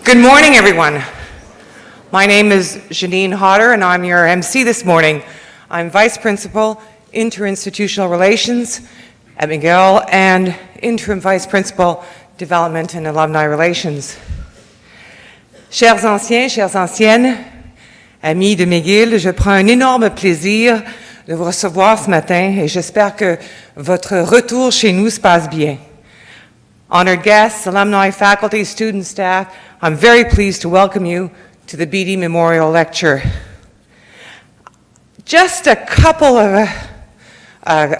Good morning, everyone. My name is Janine Hodder, and I'm your MC this morning. I'm Vice Principal, Interinstitutional Relations at McGill, and Interim Vice Principal, Development and Alumni Relations. Chers anciens, chères anciennes, amis de McGill, je prends un énorme plaisir de vous recevoir ce matin et j'espère que votre retour chez nous se passe bien. Honored guests, alumni, faculty, student, staff, I'm very pleased to welcome you to the Beatty Memorial Lecture. Just a couple of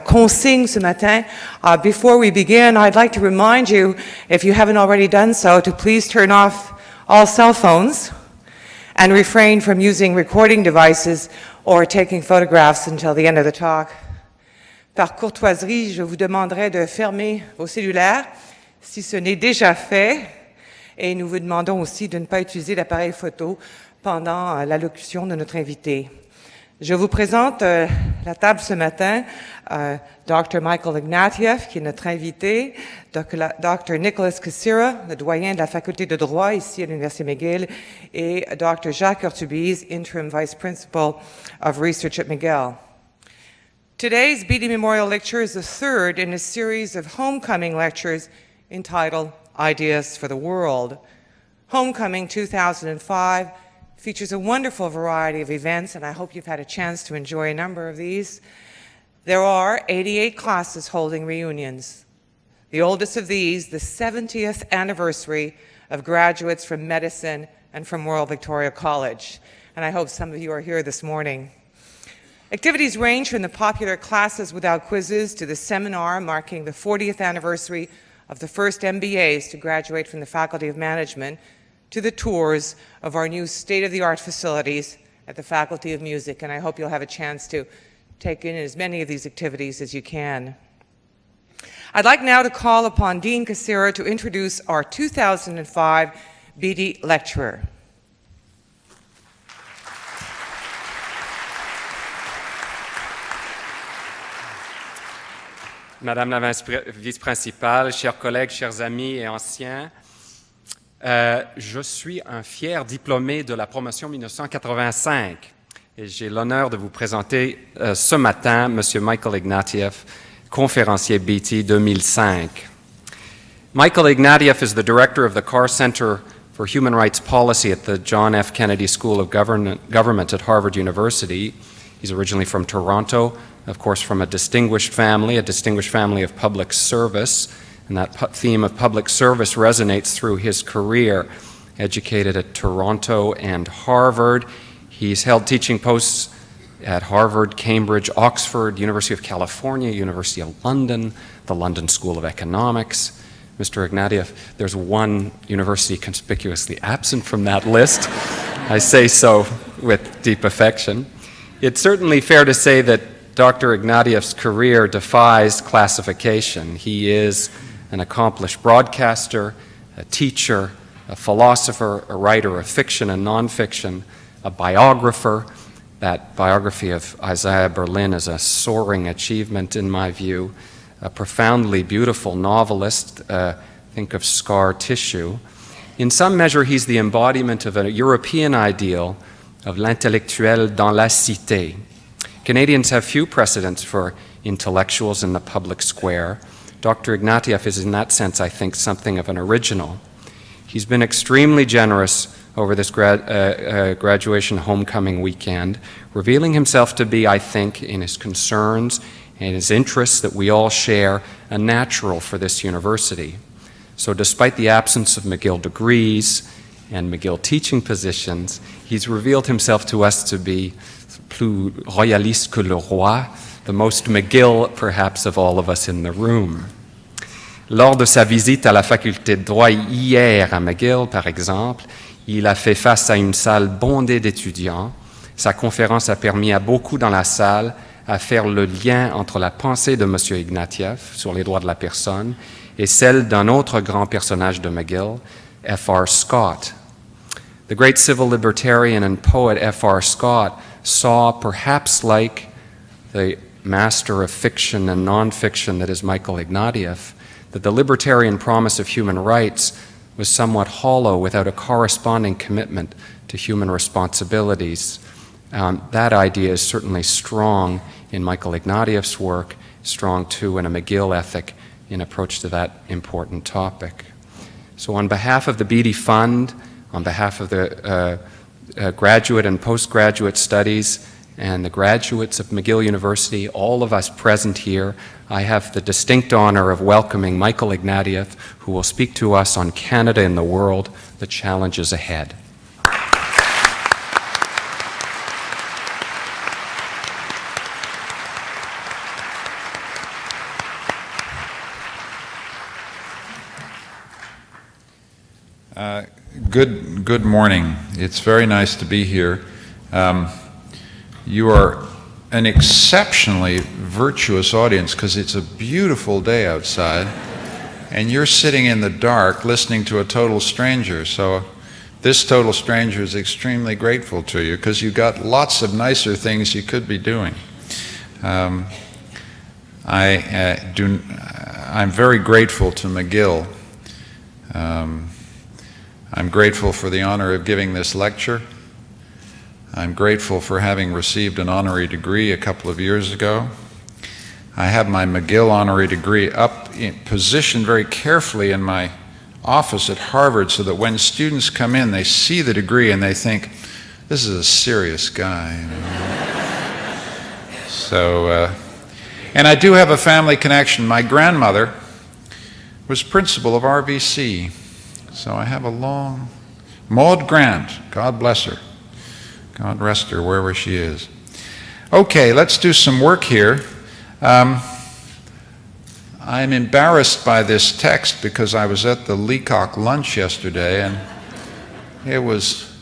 consignes ce matin. Before we begin, I'd like to remind you, if you haven't already done so, to please turn off all cell phones and refrain from using recording devices or taking photographs until the end of the talk. Par courtoisie, je vous demanderai de fermer vos cellulaires si ce n'est déjà fait, et nous vous demandons aussi de ne pas utiliser l'appareil photo pendant l'allocution de notre invité. Je vous présente la table ce matin, Dr. Michael Ignatieff, qui est notre invité, Dr. Nicholas Cassira, le doyen de la faculté de droit ici à l'Université McGill, et Dr. Jacques Urtubise, Interim Vice Principal of Research at McGill. Today's Beatty Memorial Lecture is the third in a series of homecoming lectures entitled Ideas for the World. Homecoming 2005 features a wonderful variety of events, and I hope you've had a chance to enjoy a number of these. There are 88 classes holding reunions. The oldest of these, the 70th anniversary of graduates from medicine and from Royal Victoria College. And I hope some of you are here this morning. Activities range from the popular classes without quizzes to the seminar marking the 40th anniversary of the first MBAs to graduate from the Faculty of Management, to the tours of our new state-of-the-art facilities at the Faculty of Music, and I hope you'll have a chance to take in as many of these activities as you can. I'd like now to call upon Dean Cassira to introduce our 2005 Beatty Lecturer. Madame la vice-principale, chers collègues, chers amis et anciens, je suis un fier diplômé de la promotion 1985 et j'ai l'honneur de vous présenter ce matin M. Michael Ignatieff, conférencier Beatty 2005. Michael Ignatieff is the director of the Carr Center for Human Rights Policy at the John F. Kennedy School of Government at Harvard University. He's originally from Toronto, of course from a distinguished family of public service, and that theme of public service resonates through his career. Educated at Toronto and Harvard, he's held teaching posts at Harvard, Cambridge, Oxford, University of California, University of London, the London School of Economics. Mr. Ignatieff, there's one university conspicuously absent from that list. I say so with deep affection. It's certainly fair to say that Dr. Ignatieff's career defies classification. He is an accomplished broadcaster, a teacher, a philosopher, a writer of fiction and nonfiction, a biographer. That biography of Isaiah Berlin is a soaring achievement in my view, a profoundly beautiful novelist, think of Scar Tissue. In some measure, he's the embodiment of a European ideal of l'intellectuel dans la cité. Canadians have few precedents for intellectuals in the public square. Dr. Ignatieff is in that sense, I think, something of an original. He's been extremely generous over this graduation homecoming weekend, revealing himself to be, I think, in his concerns and his interests that we all share, a natural for this university. So despite the absence of McGill degrees and McGill teaching positions, he's revealed himself to us to be plus royaliste que le roi, the most McGill, perhaps, of all of us in the room. Lors de sa visite à la faculté de droit hier à McGill, par exemple, il a fait face à une salle bondée d'étudiants. Sa conférence a permis à beaucoup dans la salle à faire le lien entre la pensée de M. Ignatieff sur les droits de la personne et celle d'un autre grand personnage de McGill, F.R. Scott. The great civil libertarian and poet F.R. Scott saw, perhaps like the master of fiction and nonfiction that is Michael Ignatieff, that the libertarian promise of human rights was somewhat hollow without a corresponding commitment to human responsibilities. That idea is certainly strong in Michael Ignatieff's work, strong too in a McGill ethic in approach to that important topic. So on behalf of the Beatty Fund, on behalf of the graduate and postgraduate studies and the graduates of McGill University, all of us present here, I have the distinct honor of welcoming Michael Ignatieff, who will speak to us on Canada in the world, the challenges ahead. Good morning. It's very nice to be here. You are an exceptionally virtuous audience because it's a beautiful day outside and you're sitting in the dark listening to a total stranger. So this total stranger is extremely grateful to you because you've got lots of nicer things you could be doing. I'm very grateful to McGill. I'm grateful for the honor of giving this lecture. I'm grateful for having received an honorary degree a couple of years ago. I have my McGill honorary degree positioned very carefully in my office at Harvard so that when students come in, they see the degree and they think, this is a serious guy. So, and I do have a family connection. My grandmother was principal of RBC. So I have a long, Maud Grant, God bless her. God rest her wherever she is. Okay, let's do some work here. I'm embarrassed by this text because I was at the Leacock lunch yesterday and it was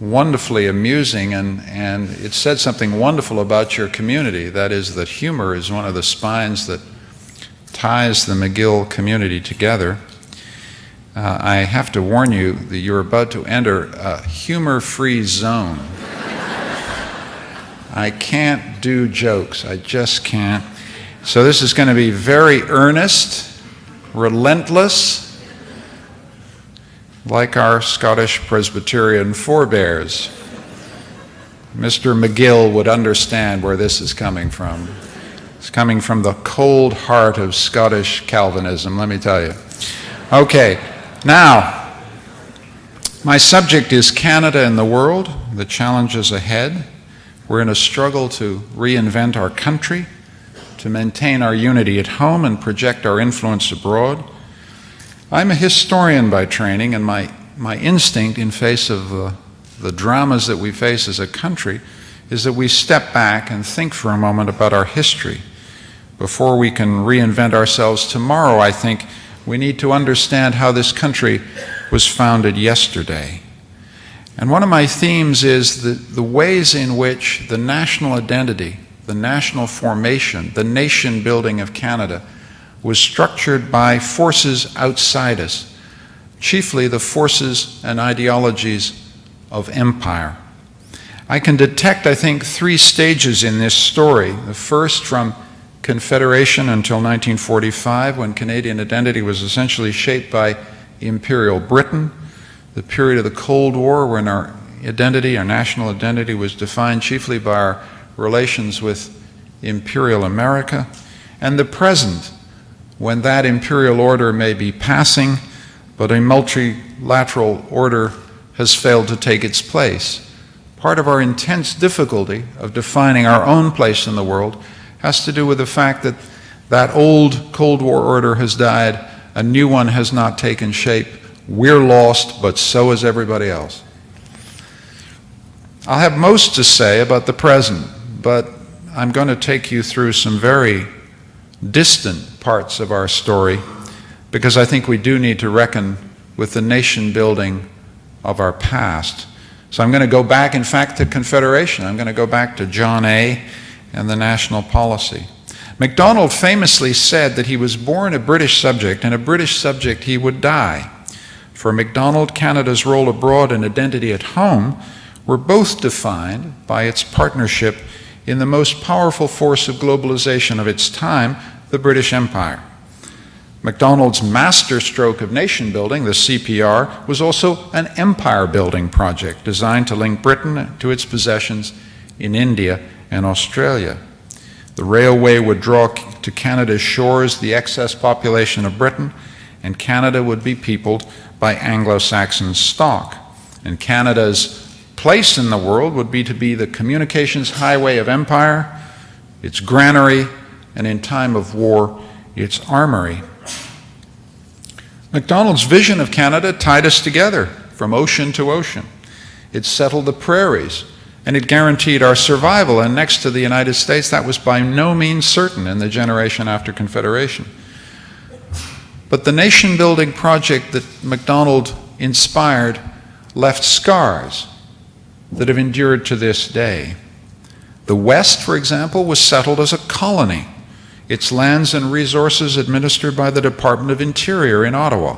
wonderfully amusing and it said something wonderful about your community. That is that humor is one of the spines that ties the McGill community together. I have to warn you that you're about to enter a humor-free zone. I can't do jokes. I just can't. So this is going to be very earnest, relentless, like our Scottish Presbyterian forebears. Mr. McGill would understand where this is coming from. It's coming from the cold heart of Scottish Calvinism, let me tell you. Okay. Now, my subject is Canada and the world, the challenges ahead. We're in a struggle to reinvent our country, to maintain our unity at home and project our influence abroad. I'm a historian by training, and my instinct in face of the dramas that we face as a country is that we step back and think for a moment about our history. Before we can reinvent ourselves tomorrow, I think we need to understand how this country was founded yesterday. And one of my themes is the ways in which the national identity, the national formation, the nation building of Canada was structured by forces outside us, chiefly the forces and ideologies of empire. I can detect, I think, 3 stages in this story. The first from Confederation until 1945, when Canadian identity was essentially shaped by Imperial Britain, the period of the Cold War, when our identity, our national identity, was defined chiefly by our relations with Imperial America, and the present, when that imperial order may be passing, but a multilateral order has failed to take its place. Part of our intense difficulty of defining our own place in the world has to do with the fact that that old Cold War order has died, a new one has not taken shape. We're lost, but so is everybody else. I'll have most to say about the present, but I'm going to take you through some very distant parts of our story because I think we do need to reckon with the nation building of our past. So I'm going to go back, in fact, to Confederation. I'm going to go back to John A. and the national policy. MacDonald famously said that he was born a British subject, and a British subject he would die. For MacDonald, Canada's role abroad and identity at home were both defined by its partnership in the most powerful force of globalization of its time, the British Empire. MacDonald's masterstroke of nation building, the CPR, was also an empire building project designed to link Britain to its possessions in India and Australia. The railway would draw to Canada's shores the excess population of Britain, and Canada would be peopled by Anglo-Saxon stock. And Canada's place in the world would be to be the communications highway of empire, its granary, and in time of war, its armory. MacDonald's vision of Canada tied us together from ocean to ocean. It settled the prairies, and it guaranteed our survival. And next to the United States, that was by no means certain in the generation after Confederation. But the nation-building project that MacDonald inspired left scars that have endured to this day. The West, for example, was settled as a colony, its lands and resources administered by the Department of Interior in Ottawa.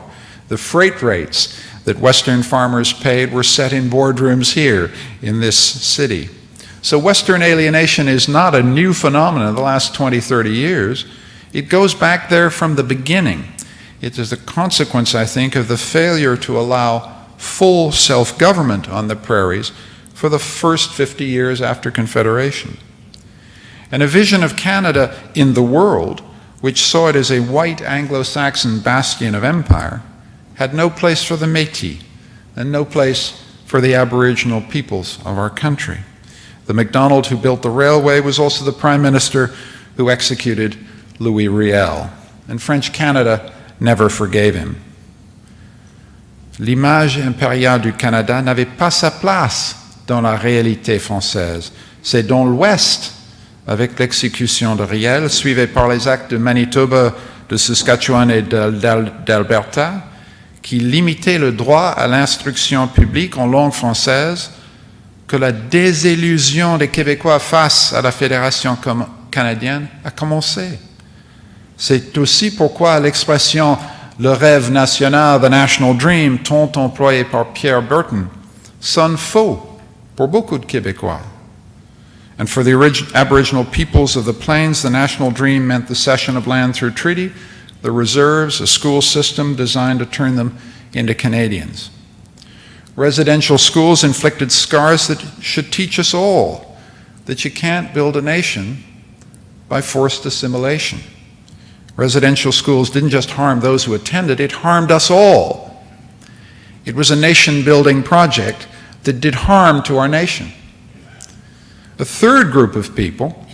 The freight rates that Western farmers paid were set in boardrooms here in this city. So Western alienation is not a new phenomenon in the last 20, 30 years. It goes back there from the beginning. It is a consequence, I think, of the failure to allow full self-government on the prairies for the first 50 years after Confederation. And a vision of Canada in the world, which saw it as a white Anglo-Saxon bastion of empire, had no place for the Métis and no place for the Aboriginal peoples of our country. The MacDonald who built the railway was also the Prime Minister who executed Louis Riel, and French Canada never forgave him. L'image impériale du Canada n'avait pas sa place dans la réalité française. C'est dans l'Ouest, avec l'exécution de Riel, suivi par les actes de Manitoba, de Saskatchewan et d'Alberta, qui limitaient le droit à l'instruction publique en langue française, que la désillusion des Québécois face à la Fédération canadienne a commencé. C'est aussi pourquoi l'expression « le rêve national, the national dream » tant employée par Pierre Burton sonne faux pour beaucoup de Québécois. And for the Aboriginal peoples of the plains, the national dream meant the cession of land through treaty, the reserves, a school system designed to turn them into Canadians. Residential schools inflicted scars that should teach us all that you can't build a nation by forced assimilation. Residential schools didn't just harm those who attended, it harmed us all. It was a nation-building project that did harm to our nation. A third group of people,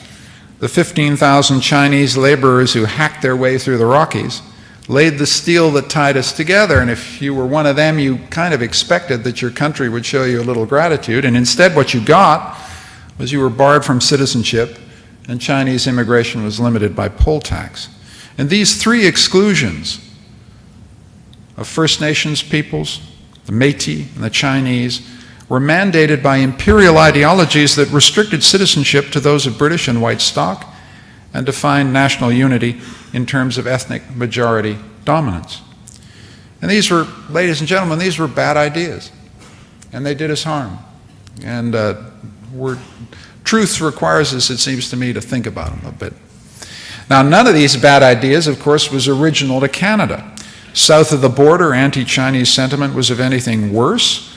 the 15,000 Chinese laborers who hacked their way through the Rockies, laid the steel that tied us together, and if you were one of them, you kind of expected that your country would show you a little gratitude, and instead what you got was you were barred from citizenship, and Chinese immigration was limited by poll tax. And these three exclusions of First Nations peoples, the Métis and the Chinese, were mandated by imperial ideologies that restricted citizenship to those of British and white stock and defined national unity in terms of ethnic majority dominance. And these were, ladies and gentlemen, these were bad ideas, and they did us harm. And truth requires us, it seems to me, to think about them a bit. Now, none of these bad ideas, of course, was original to Canada. South of the border, anti-Chinese sentiment was, if anything, worse.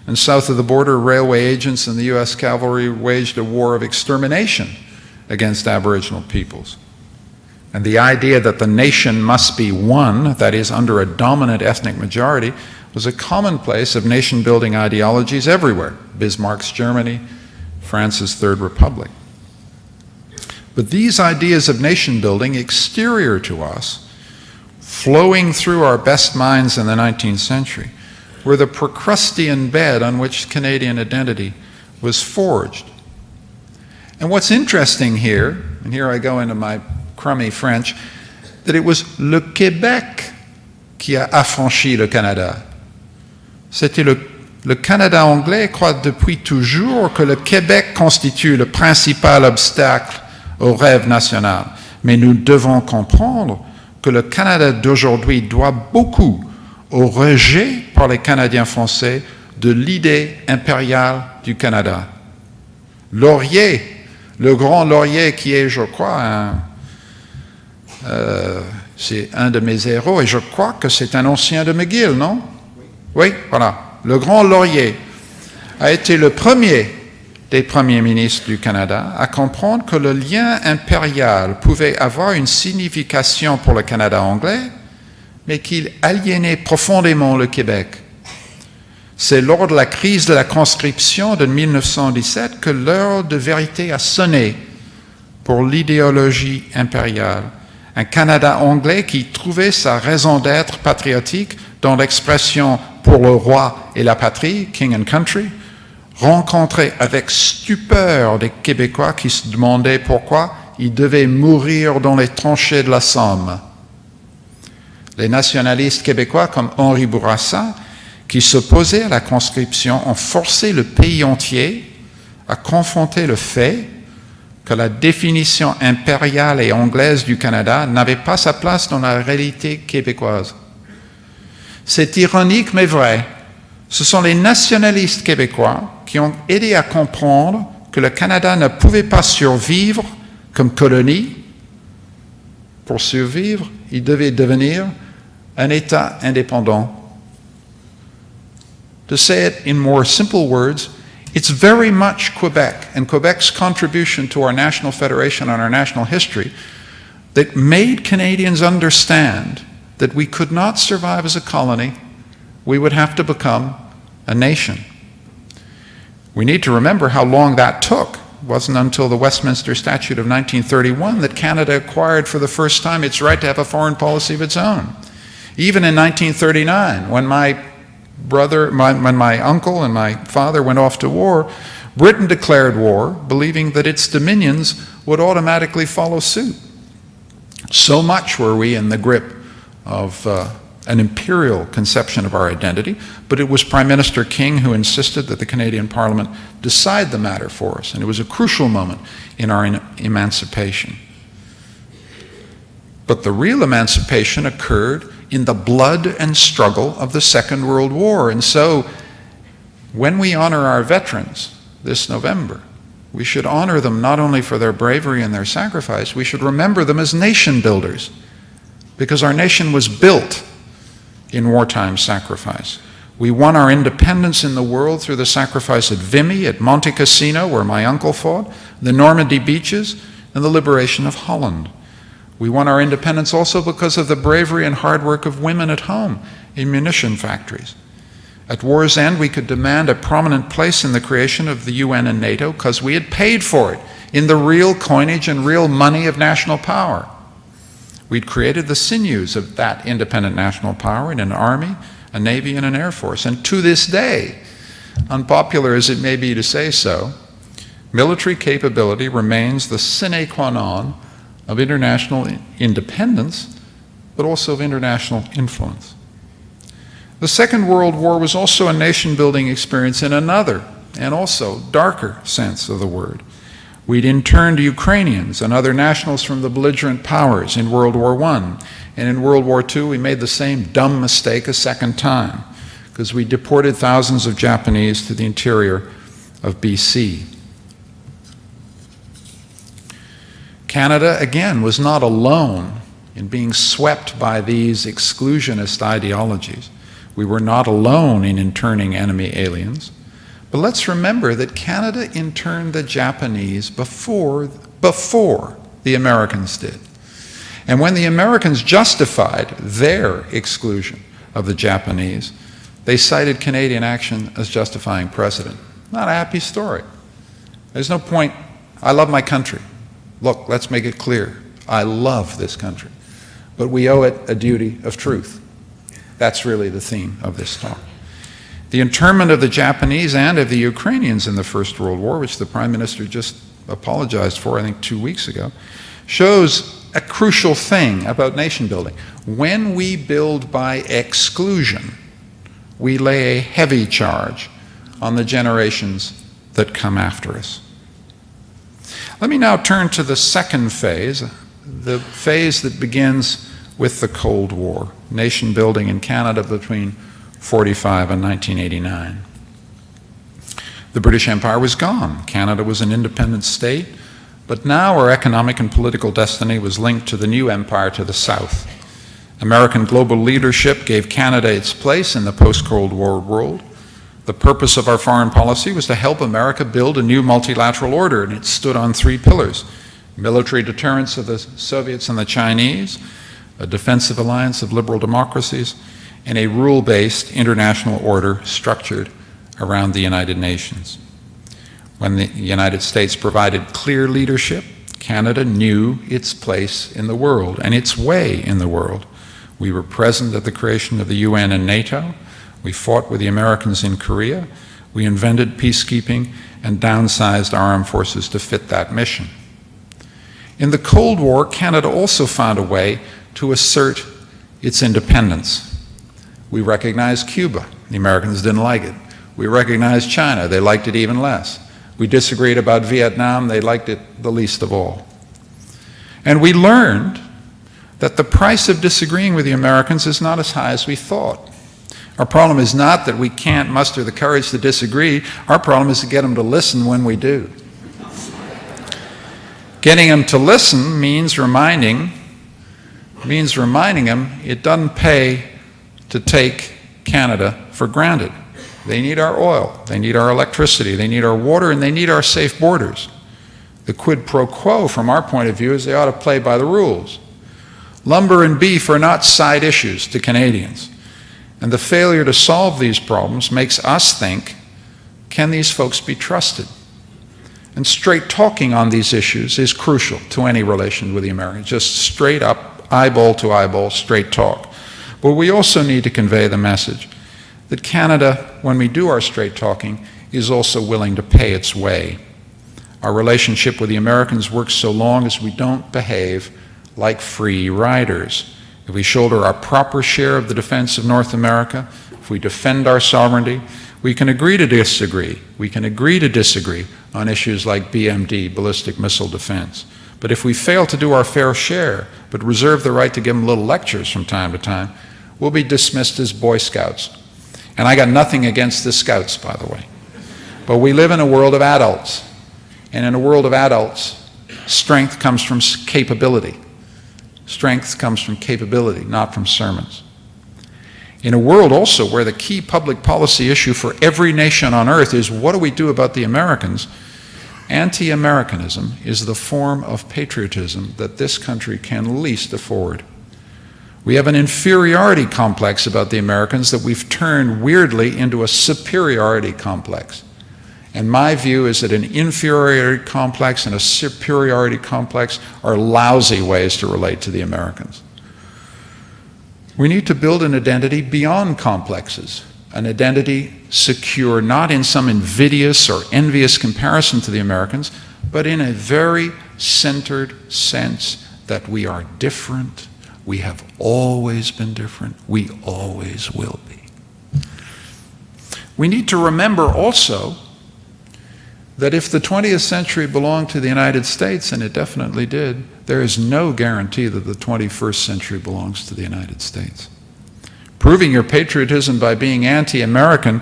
And south of the border, railway agents and the U.S. cavalry waged a war of extermination against Aboriginal peoples. And the idea that the nation must be one, that is, under a dominant ethnic majority, was a commonplace of nation-building ideologies everywhere. Bismarck's Germany, France's Third Republic. But these ideas of nation-building, exterior to us, flowing through our best minds in the 19th century, were the Procrustean bed on which Canadian identity was forged. And what's interesting here, and here I go into my crummy French, that it was le Québec qui a affranchi le Canada. C'était le Canada anglais croit depuis toujours que le Québec constitue le principal obstacle au rêve national. Mais nous devons comprendre que le Canada d'aujourd'hui doit beaucoup au rejet par les Canadiens français de l'idée impériale du Canada. Laurier, le grand Laurier qui est, je crois, C'est un de mes héros, et je crois que c'est un ancien de McGill, non? Oui, voilà. Le grand Laurier a été le premier des premiers ministres du Canada à comprendre que le lien impérial pouvait avoir une signification pour le Canada anglais, mais qu'il aliénait profondément le Québec. C'est lors de la crise de la conscription de 1917 que l'heure de vérité a sonné pour l'idéologie impériale. Un Canada anglais qui trouvait sa raison d'être patriotique dans l'expression « pour le roi et la patrie », King and Country, rencontré avec stupeur des Québécois qui se demandaient pourquoi ils devaient mourir dans les tranchées de la Somme. Les nationalistes québécois comme Henri Bourassa, qui s'opposaient à la conscription, ont forcé le pays entier à confronter le fait que la définition impériale et anglaise du Canada n'avait pas sa place dans la réalité québécoise. C'est ironique mais vrai. Ce sont les nationalistes québécois qui ont aidé à comprendre que le Canada ne pouvait pas survivre comme colonie. Pour survivre, il devait devenir un État indépendant. To say it in more simple words, it's very much Quebec and Quebec's contribution to our national federation and our national history that made Canadians understand that we could not survive as a colony, we would have to become a nation. We need to remember how long that took. It wasn't until the Westminster Statute of 1931 that Canada acquired for the first time its right to have a foreign policy of its own. Even in 1939, when my uncle and my father went off to war, Britain declared war, believing that its dominions would automatically follow suit. So much were we in the grip of an imperial conception of our identity, but it was Prime Minister King who insisted that the Canadian Parliament decide the matter for us, and it was a crucial moment in our emancipation. But the real emancipation occurred in the blood and struggle of the Second World War. And so, when we honor our veterans this November, we should honor them not only for their bravery and their sacrifice, we should remember them as nation builders, because our nation was built in wartime sacrifice. We won our independence in the world through the sacrifice at Vimy, at Monte Cassino, where my uncle fought, the Normandy beaches, and the liberation of Holland. We won our independence also because of the bravery and hard work of women at home in munition factories. At war's end, we could demand a prominent place in the creation of the UN and NATO because we had paid for it in the real coinage and real money of national power. We'd created the sinews of that independent national power in an army, a navy, and an air force. And to this day, unpopular as it may be to say so, military capability remains the sine qua non of international independence, but also of international influence. The Second World War was also a nation-building experience in another and also darker sense of the word. We'd interned Ukrainians and other nationals from the belligerent powers in World War I, and in World War II we made the same dumb mistake a second time, because we deported thousands of Japanese to the interior of BC. Canada, again, was not alone in being swept by these exclusionist ideologies. We were not alone in interning enemy aliens. But let's remember that Canada interned the Japanese before the Americans did. And when the Americans justified their exclusion of the Japanese, they cited Canadian action as justifying precedent. Not a happy story. There's no point. I love my country. Look, let's make it clear. I love this country. But we owe it a duty of truth. That's really the theme of this talk. The internment of the Japanese and of the Ukrainians in the First World War, which the Prime Minister just apologized for, I think 2 weeks ago, shows a crucial thing about nation building. When we build by exclusion, we lay a heavy charge on the generations that come after us. Let me now turn to the second phase, the phase that begins with the Cold War, nation building in Canada between 1945 and 1989. The British Empire was gone. Canada was an independent state, but now our economic and political destiny was linked to the new empire to the south. American global leadership gave Canada its place in the post-Cold War world. The purpose of our foreign policy was to help America build a new multilateral order, and it stood on three pillars: military deterrence of the Soviets and the Chinese, a defensive alliance of liberal democracies, and a rule-based international order structured around the United Nations. When the United States provided clear leadership, Canada knew its place in the world and its way in the world. We were present at the creation of the UN and NATO. We fought with the Americans in Korea. We invented peacekeeping and downsized our armed forces to fit that mission. In the Cold War, Canada also found a way to assert its independence. We recognized Cuba. The Americans didn't like it. We recognized China. They liked it even less. We disagreed about Vietnam. They liked it the least of all. And we learned that the price of disagreeing with the Americans is not as high as we thought. Our problem is not that we can't muster the courage to disagree. Our problem is to get them to listen when we do. Getting them to listen means reminding them it doesn't pay to take Canada for granted. They need our oil, they need our electricity, they need our water, and they need our safe borders. The quid pro quo from our point of view is they ought to play by the rules. Lumber and beef are not side issues to Canadians. And the failure to solve these problems makes us think, can these folks be trusted? And straight talking on these issues is crucial to any relation with the Americans. Just straight up, eyeball to eyeball, straight talk. But we also need to convey the message that Canada, when we do our straight talking, is also willing to pay its way. Our relationship with the Americans works so long as we don't behave like free riders. If we shoulder our proper share of the defense of North America, if we defend our sovereignty, we can agree to disagree. We can agree to disagree on issues like BMD, ballistic missile defense. But if we fail to do our fair share, but reserve the right to give them little lectures from time to time, we'll be dismissed as Boy Scouts. And I got nothing against the Scouts, by the way. But we live in a world of adults. And in a world of adults, strength comes from capability. Strength comes from capability, not from sermons. In a world also where the key public policy issue for every nation on earth is what do we do about the Americans, anti-Americanism is the form of patriotism that this country can least afford. We have an inferiority complex about the Americans that we've turned weirdly into a superiority complex. And my view is that an inferiority complex and a superiority complex are lousy ways to relate to the Americans. We need to build an identity beyond complexes, an identity secure not in some invidious or envious comparison to the Americans, but in a very centered sense that we are different. We have always been different. We always will be. We need to remember also that if the 20th century belonged to the United States, and it definitely did, there is no guarantee that the 21st century belongs to the United States. Proving your patriotism by being anti-American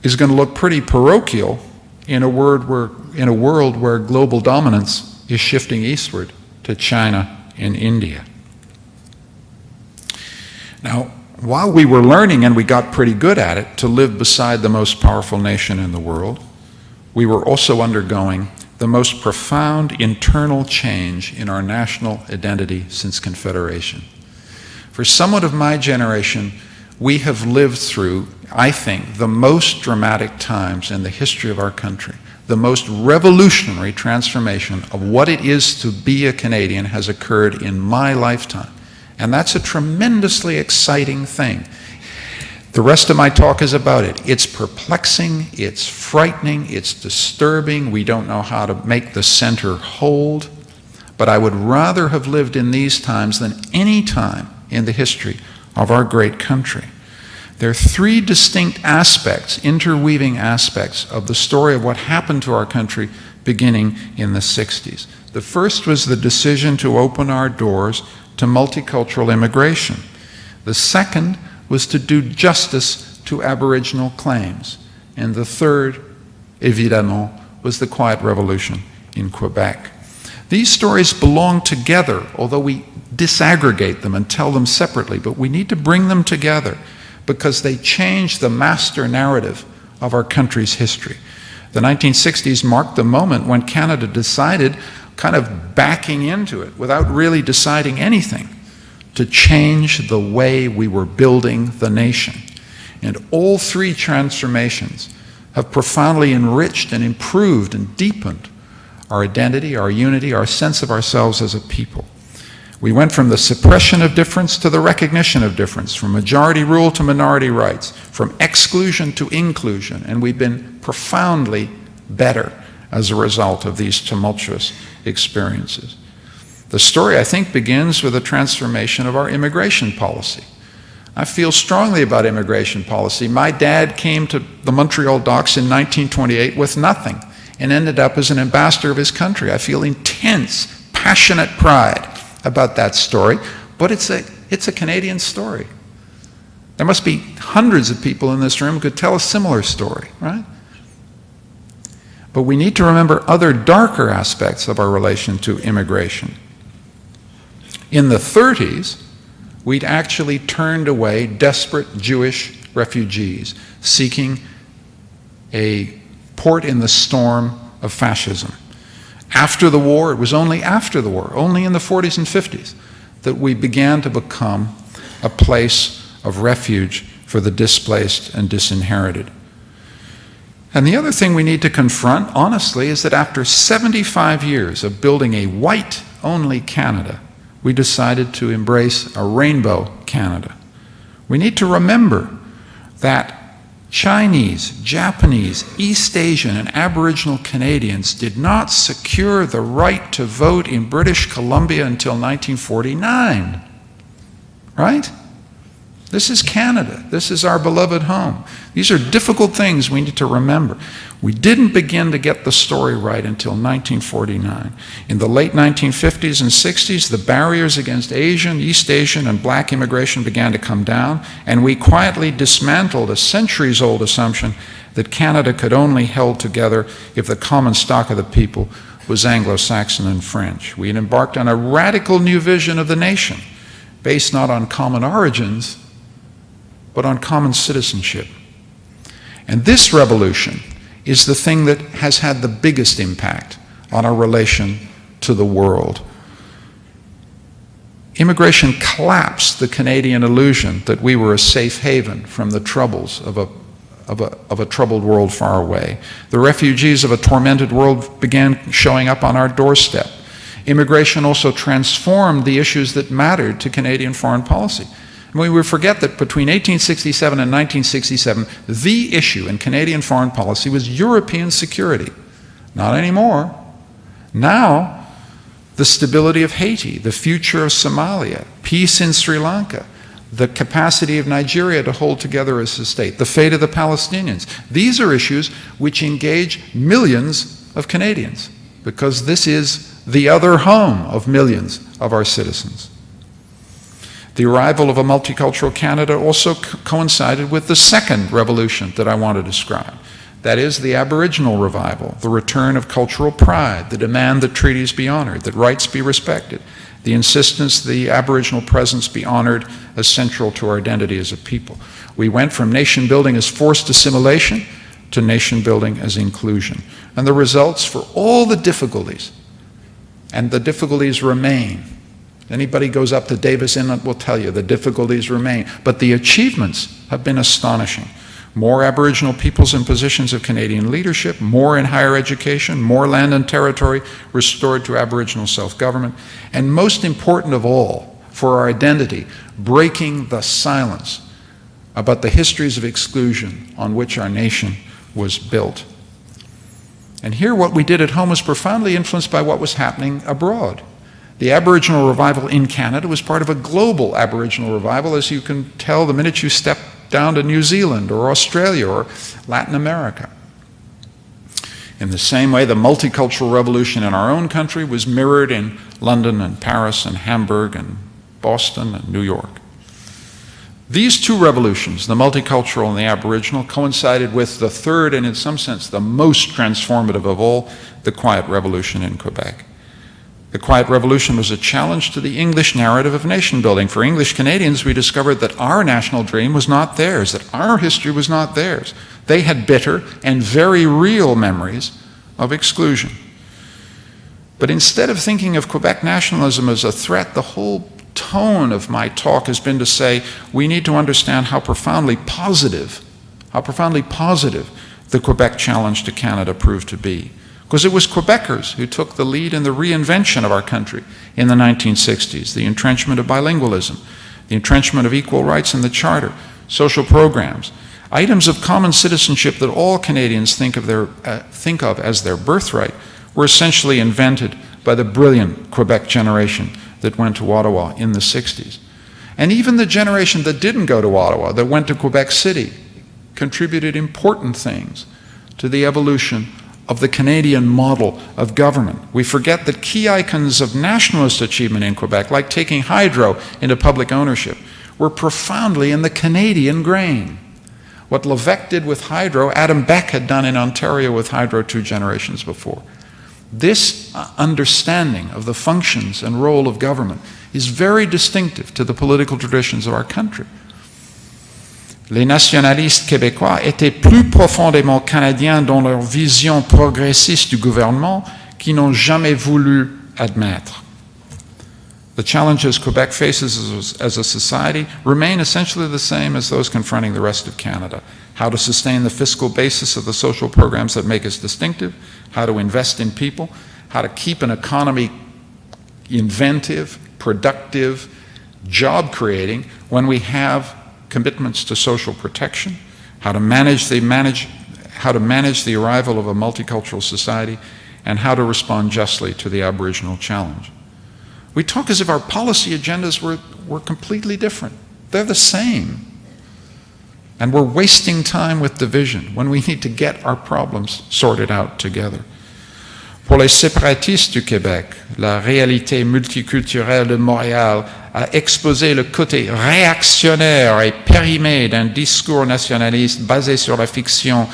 is going to look pretty parochial in a world where global dominance is shifting eastward to China and India. Now, while we were learning, and we got pretty good at it, to live beside the most powerful nation in the world, we were also undergoing the most profound internal change in our national identity since Confederation. For someone of my generation, we have lived through, I think, the most dramatic times in the history of our country. The most revolutionary transformation of what it is to be a Canadian has occurred in my lifetime. And that's a tremendously exciting thing. The rest of my talk is about it. It's perplexing, it's frightening, it's disturbing. We don't know how to make the center hold. But I would rather have lived in these times than any time in the history of our great country. There are three distinct aspects, interweaving aspects of the story of what happened to our country beginning in the 60s. The first was the decision to open our doors to multicultural immigration. The second was to do justice to Aboriginal claims. And the third, évidemment, was the Quiet Revolution in Quebec. These stories belong together, although we disaggregate them and tell them separately, but we need to bring them together because they change the master narrative of our country's history. The 1960s marked the moment when Canada decided, kind of backing into it without really deciding anything, to change the way we were building the nation. And all three transformations have profoundly enriched and improved and deepened our identity, our unity, our sense of ourselves as a people. We went from the suppression of difference to the recognition of difference, from majority rule to minority rights, from exclusion to inclusion, and we've been profoundly better as a result of these tumultuous experiences. The story, I think, begins with the transformation of our immigration policy. I feel strongly about immigration policy. My dad came to the Montreal docks in 1928 with nothing and ended up as an ambassador of his country. I feel intense, passionate pride about that story, but it's a Canadian story. There must be hundreds of people in this room who could tell a similar story, right? But we need to remember other darker aspects of our relation to immigration. In the 30s, we'd actually turned away desperate Jewish refugees seeking a port in the storm of fascism. After the war, it was only after the war, only in the 40s and 50s, that we began to become a place of refuge for the displaced and disinherited. And the other thing we need to confront, honestly, is that after 75 years of building a white-only Canada, we decided to embrace a rainbow Canada. We need to remember that Chinese, Japanese, East Asian, and Aboriginal Canadians did not secure the right to vote in British Columbia until 1949, right? This is Canada. This is our beloved home. These are difficult things we need to remember. We didn't begin to get the story right until 1949. In the late 1950s and 60s, the barriers against Asian, East Asian, and black immigration began to come down, and we quietly dismantled a centuries-old assumption that Canada could only hold together if the common stock of the people was Anglo-Saxon and French. We had embarked on a radical new vision of the nation, based not on common origins, but on common citizenship. And this revolution is the thing that has had the biggest impact on our relation to the world. Immigration collapsed the Canadian illusion that we were a safe haven from the troubles of a troubled world far away. The refugees of a tormented world began showing up on our doorstep. Immigration also transformed the issues that mattered to Canadian foreign policy. We forget that between 1867 and 1967, the issue in Canadian foreign policy was European security. Not anymore. Now, the stability of Haiti, the future of Somalia, peace in Sri Lanka, the capacity of Nigeria to hold together as a state, the fate of the Palestinians. These are issues which engage millions of Canadians, because this is the other home of millions of our citizens. The arrival of a multicultural Canada also coincided with the second revolution that I want to describe. That is the Aboriginal revival, the return of cultural pride, the demand that treaties be honored, that rights be respected, the insistence the Aboriginal presence be honored as central to our identity as a people. We went from nation building as forced assimilation to nation building as inclusion. And the results, for all the difficulties, and the difficulties remain. Anybody goes up to Davis Inlet will tell you the difficulties remain, but the achievements have been astonishing. More Aboriginal peoples in positions of Canadian leadership, more in higher education, more land and territory restored to Aboriginal self-government, and most important of all, for our identity, breaking the silence about the histories of exclusion on which our nation was built. And here what we did at home was profoundly influenced by what was happening abroad. The Aboriginal revival in Canada was part of a global Aboriginal revival, as you can tell the minute you step down to New Zealand or Australia or Latin America. In the same way, the multicultural revolution in our own country was mirrored in London and Paris and Hamburg and Boston and New York. These two revolutions, the multicultural and the Aboriginal, coincided with the third and in some sense the most transformative of all, the Quiet Revolution in Quebec. The Quiet Revolution was a challenge to the English narrative of nation building. For English Canadians, we discovered that our national dream was not theirs, that our history was not theirs. They had bitter and very real memories of exclusion. But instead of thinking of Quebec nationalism as a threat, the whole tone of my talk has been to say we need to understand how profoundly positive the Quebec challenge to Canada proved to be. Because it was Quebecers who took the lead in the reinvention of our country in the 1960s, the entrenchment of bilingualism, the entrenchment of equal rights in the Charter, social programs, items of common citizenship that all Canadians think of as their birthright, were essentially invented by the brilliant Quebec generation that went to Ottawa in the 60s. And even the generation that didn't go to Ottawa, that went to Quebec City, contributed important things to the evolution of the Canadian model of government. We forget that key icons of nationalist achievement in Quebec, like taking hydro into public ownership, were profoundly in the Canadian grain. What Lévesque did with hydro, Adam Beck had done in Ontario with hydro 2 generations before. This understanding of the functions and role of government is very distinctive to the political traditions of our country. Les nationalistes québécois étaient plus profondément canadiens dans leur vision progressiste du gouvernement qu'ils n'ont jamais voulu admettre. The challenges Quebec faces as a society remain essentially the same as those confronting the rest of Canada. How to sustain the fiscal basis of the social programs that make us distinctive, how to invest in people, how to keep an economy inventive, productive, job-creating when we have commitments to social protection, how to manage the arrival of a multicultural society, and how to respond justly to the Aboriginal challenge. We talk as if our policy agendas were completely different. They're the same. And we're wasting time with division when we need to get our problems sorted out together. Pour les séparatistes du Québec, la réalité multiculturelle de Montréal a exposé le côté réactionnaire et périmé d'un discours nationaliste basé sur la fiction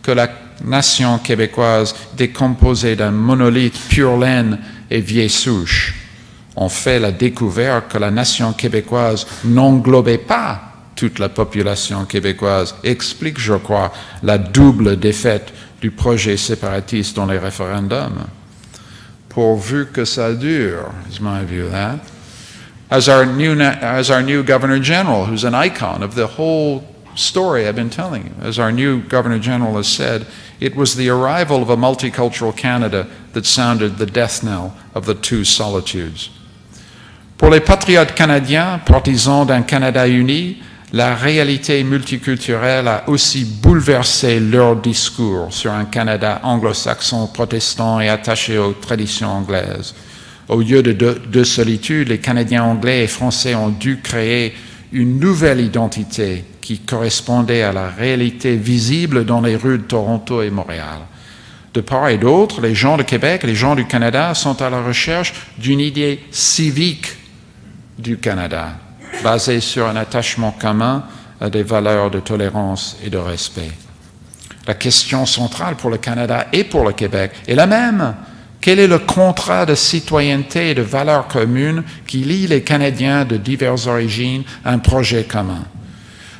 que la nation québécoise était composée d'un monolithe pure laine et vieille souche. On fait la découverte que la nation québécoise n'englobait pas toute la population québécoise, explique, je crois, la double défaite du projet séparatiste dans les référendums. Pourvu que ça dure, is my view that. As our new Governor General, who's an icon of the whole story I've been telling you, as our new Governor General has said, it was the arrival of a multicultural Canada that sounded the death knell of the two solitudes. Pour les patriotes canadiens, partisans d'un Canada uni, la réalité multiculturelle a aussi bouleversé leur discours sur un Canada anglo-saxon protestant et attaché aux traditions anglaises. Au lieu de deux solitudes, les Canadiens anglais et français ont dû créer une nouvelle identité qui correspondait à la réalité visible dans les rues de Toronto et Montréal. De part et d'autre, les gens de Québec et les gens du Canada sont à la recherche d'une idée civique du Canada, basée sur un attachement commun à des valeurs de tolérance et de respect. La question centrale pour le Canada et pour le Québec est la même. Quel est le contrat de citoyenneté et de valeurs communes qui lie les Canadiens de diverses origines à un projet commun?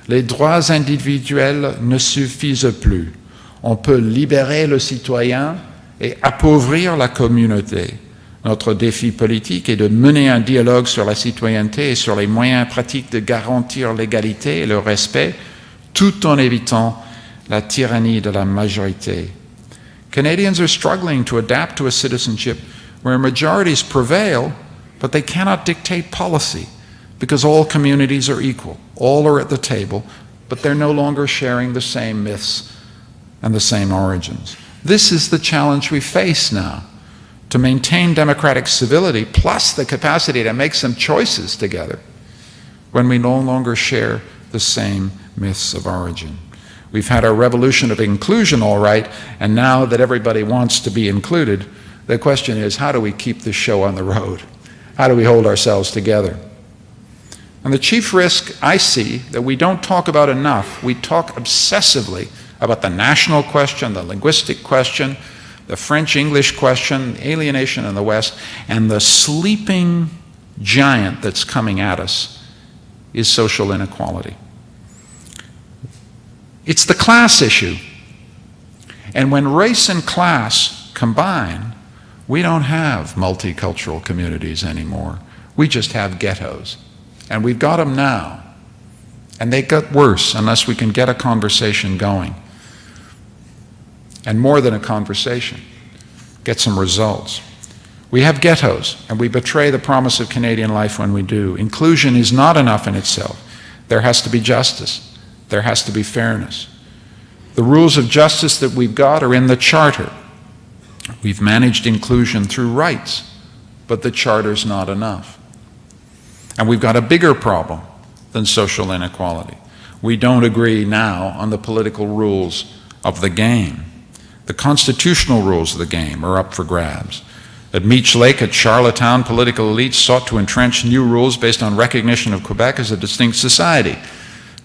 Les droits individuels ne suffisent plus. On peut libérer le citoyen et appauvrir la communauté. Notre défi politique est de mener un dialogue sur la citoyenneté et sur les moyens pratiques de garantir l'égalité et le respect, tout en évitant la tyrannie de la majorité. Canadians are struggling to adapt to a citizenship where majorities prevail, but they cannot dictate policy because all communities are equal. All are at the table, but they're no longer sharing the same myths and the same origins. This is the challenge we face now, to maintain democratic civility plus the capacity to make some choices together when we no longer share the same myths of origin. We've had our revolution of inclusion, all right, and now that everybody wants to be included, the question is, how do we keep this show on the road? How do we hold ourselves together? And the chief risk I see that we don't talk about enough, we talk obsessively about the national question, the linguistic question, the French-English question, alienation in the West, and the sleeping giant that's coming at us is social inequality. It's the class issue. And when race and class combine, we don't have multicultural communities anymore. We just have ghettos. And we've got them now. And they get worse unless we can get a conversation going. And more than a conversation, get some results. We have ghettos, and we betray the promise of Canadian life when we do. Inclusion is not enough in itself. There has to be justice. There has to be fairness. The rules of justice that we've got are in the Charter. We've managed inclusion through rights, but the Charter's not enough. And we've got a bigger problem than social inequality. We don't agree now on the political rules of the game. The constitutional rules of the game are up for grabs. At Meech Lake, at Charlottetown, political elites sought to entrench new rules based on recognition of Quebec as a distinct society,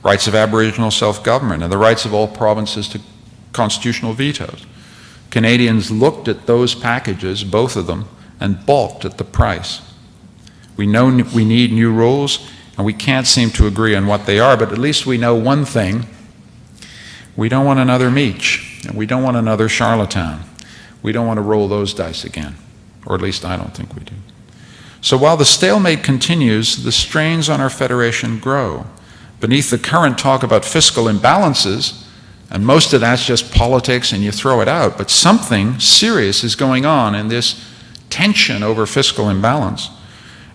rights of Aboriginal self-government, and the rights of all provinces to constitutional vetoes. Canadians looked at those packages, both of them, and balked at the price. We know we need new rules, and we can't seem to agree on what they are, but at least we know one thing. We don't want another Meech. And we don't want another Charlottetown. We don't want to roll those dice again, or at least I don't think we do. So while the stalemate continues, the strains on our federation grow. Beneath the current talk about fiscal imbalances, and most of that's just politics and you throw it out, but something serious is going on in this tension over fiscal imbalance.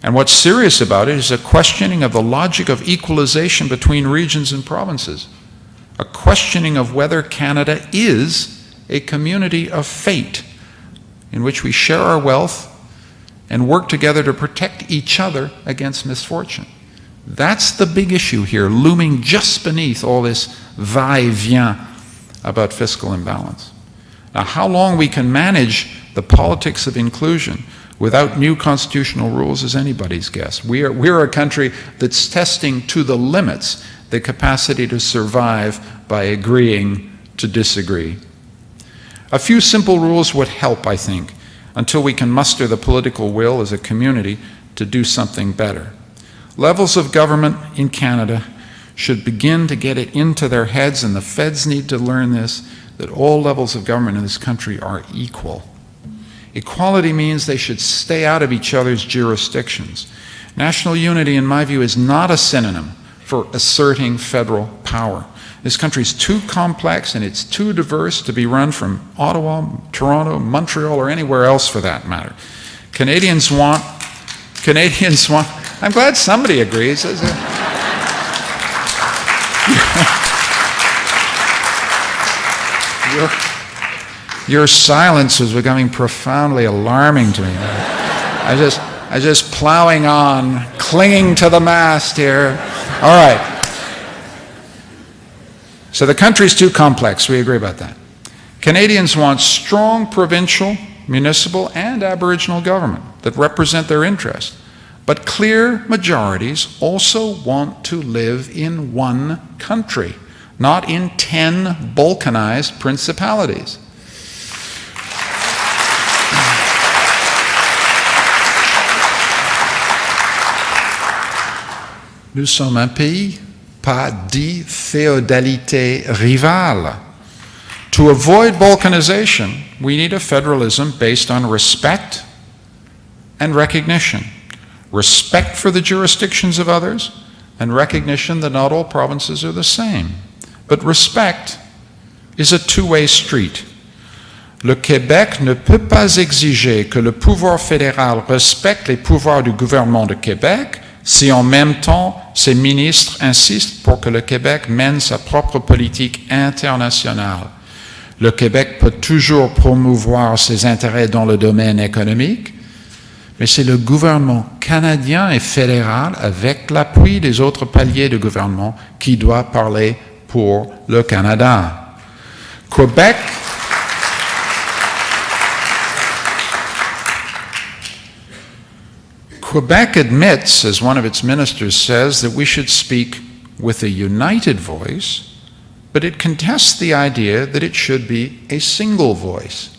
And what's serious about it is a questioning of the logic of equalization between regions and provinces. A questioning of whether Canada is a community of fate in which we share our wealth and work together to protect each other against misfortune. That's the big issue here, looming just beneath all this va-et-vient about fiscal imbalance. Now, how long we can manage the politics of inclusion without new constitutional rules is anybody's guess. We're a country that's testing to the limits the capacity to survive by agreeing to disagree. A few simple rules would help, I think, until we can muster the political will as a community to do something better. Levels of government in Canada should begin to get it into their heads, and the feds need to learn this, that all levels of government in this country are equal. Equality means they should stay out of each other's jurisdictions. National unity, in my view, is not a synonym for asserting federal power. This country is too complex and it's too diverse to be run from Ottawa, Toronto, Montreal, or anywhere else for that matter. Canadians want, I'm glad somebody agrees. Your silence was becoming profoundly alarming to me. I was just plowing on, clinging to the mast here. All right. So the country's too complex. We agree about that. Canadians want strong provincial, municipal, and Aboriginal government that represent their interest. But clear majorities also want to live in one country, not in 10 balkanized principalities. Nous sommes un pays, pas dit féodalité rivale. To avoid balkanization, we need a federalism based on respect and recognition. Respect for the jurisdictions of others, and recognition that not all provinces are the same. But respect is a two-way street. Le Québec ne peut pas exiger que le pouvoir fédéral respecte les pouvoirs du gouvernement de Québec si en même temps ses ministres insistent pour que le Québec mène sa propre politique internationale. Le Québec peut toujours promouvoir ses intérêts dans le domaine économique, mais c'est le gouvernement canadien et fédéral, avec l'appui des autres paliers de gouvernement, qui doit parler pour le Canada. Quebec admits, as one of its ministers says, that we should speak with a united voice, but it contests the idea that it should be a single voice.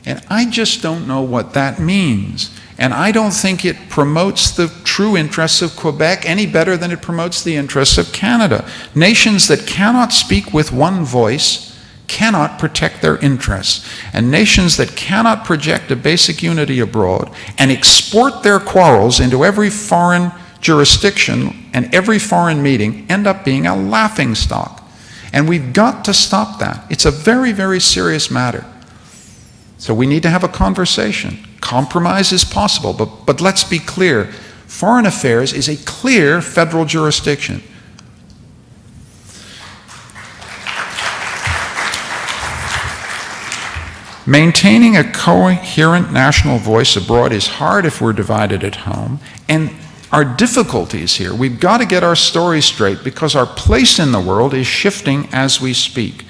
And I just don't know what that means. And I don't think it promotes the true interests of Quebec any better than it promotes the interests of Canada. Nations that cannot speak with one voice cannot protect their interests. And nations that cannot project a basic unity abroad and export their quarrels into every foreign jurisdiction and every foreign meeting end up being a laughingstock. And we've got to stop that. It's a very, very serious matter. So we need to have a conversation. Compromise is possible, but let's be clear. Foreign affairs is a clear federal jurisdiction. Maintaining a coherent national voice abroad is hard if we're divided at home, and our difficulties here, we've got to get our story straight because our place in the world is shifting as we speak.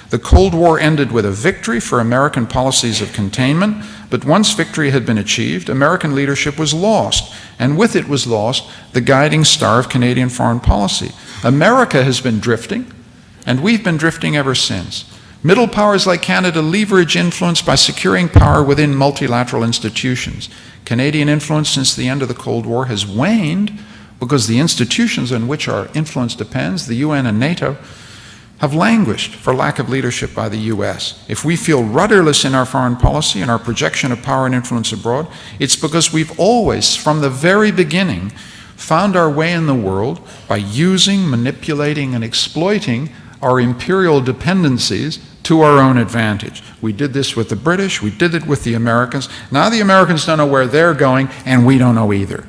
The Cold War ended with a victory for American policies of containment, but once victory had been achieved, American leadership was lost, and with it was lost the guiding star of Canadian foreign policy. America has been drifting, and we've been drifting ever since. Middle powers like Canada leverage influence by securing power within multilateral institutions. Canadian influence since the end of the Cold War has waned because the institutions on which our influence depends, the UN and NATO, have languished for lack of leadership by the US. If we feel rudderless in our foreign policy and our projection of power and influence abroad, it's because we've always, from the very beginning, found our way in the world by using, manipulating, and exploiting our imperial dependencies to our own advantage. We did this with the British, we did it with the Americans. Now the Americans don't know where they're going, and we don't know either.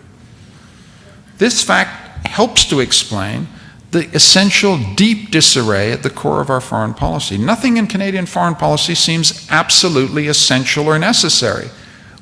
This fact helps to explain the essential deep disarray at the core of our foreign policy. Nothing in Canadian foreign policy seems absolutely essential or necessary.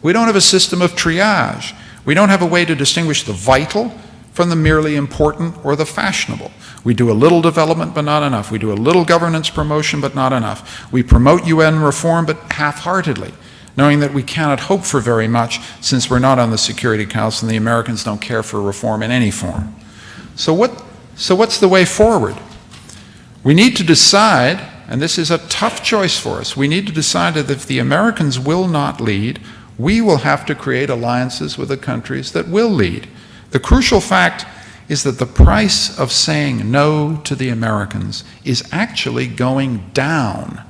We don't have a system of triage. We don't have a way to distinguish the vital from the merely important or the fashionable. We do a little development, but not enough. We do a little governance promotion, but not enough. We promote UN reform, but half-heartedly, knowing that we cannot hope for very much since we're not on the Security Council and the Americans don't care for reform in any form. So what's the way forward? We need to decide, and this is a tough choice for us, we need to decide that if the Americans will not lead, we will have to create alliances with the countries that will lead. The crucial fact is that the price of saying no to the Americans is actually going down,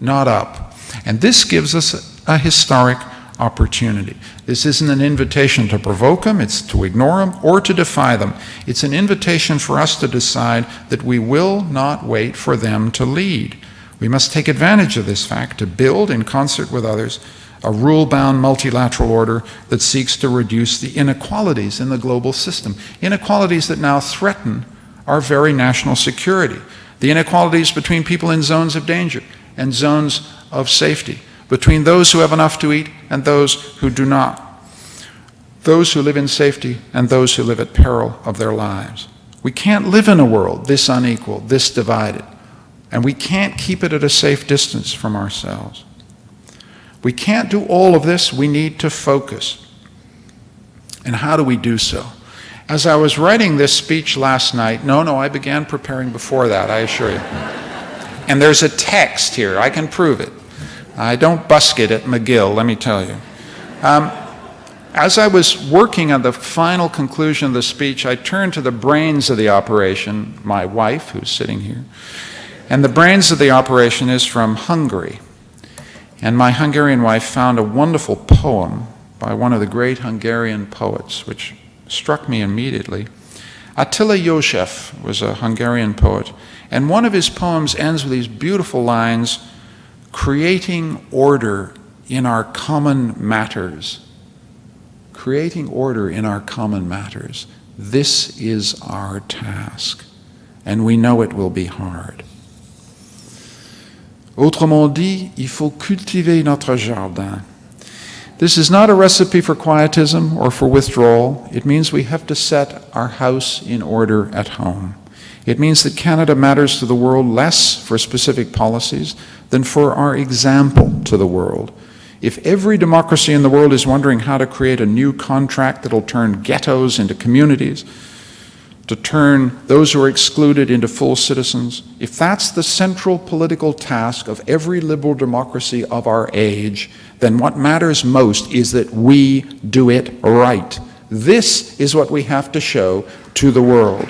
not up. And this gives us a historic opportunity. This isn't an invitation to provoke them, it's to ignore them or to defy them. It's an invitation for us to decide that we will not wait for them to lead. We must take advantage of this fact to build, in concert with others, a rule-bound multilateral order that seeks to reduce the inequalities in the global system, inequalities that now threaten our very national security, the inequalities between people in zones of danger and zones of safety, between those who have enough to eat and those who do not, those who live in safety and those who live at peril of their lives. We can't live in a world this unequal, this divided, and we can't keep it at a safe distance from ourselves. We can't do all of this, we need to focus. And how do we do so? As I was writing this speech last night, I began preparing before that, I assure you. And there's a text here, I can prove it. I don't busk it at McGill, let me tell you. As I was working on the final conclusion of the speech, I turned to the brains of the operation, my wife, who's sitting here. And the brains of the operation is from Hungary. And my Hungarian wife found a wonderful poem by one of the great Hungarian poets, which struck me immediately. Attila József was a Hungarian poet, and one of his poems ends with these beautiful lines, creating order in our common matters. Creating order in our common matters. This is our task, and we know it will be hard. Autrement dit, il faut cultiver notre jardin. This is not a recipe for quietism or for withdrawal. It means we have to set our house in order at home. It means that Canada matters to the world less for specific policies than for our example to the world. If every democracy in the world is wondering how to create a new contract that'll turn ghettos into communities, to turn those who are excluded into full citizens, if that's the central political task of every liberal democracy of our age, then what matters most is that we do it right. This is what we have to show to the world.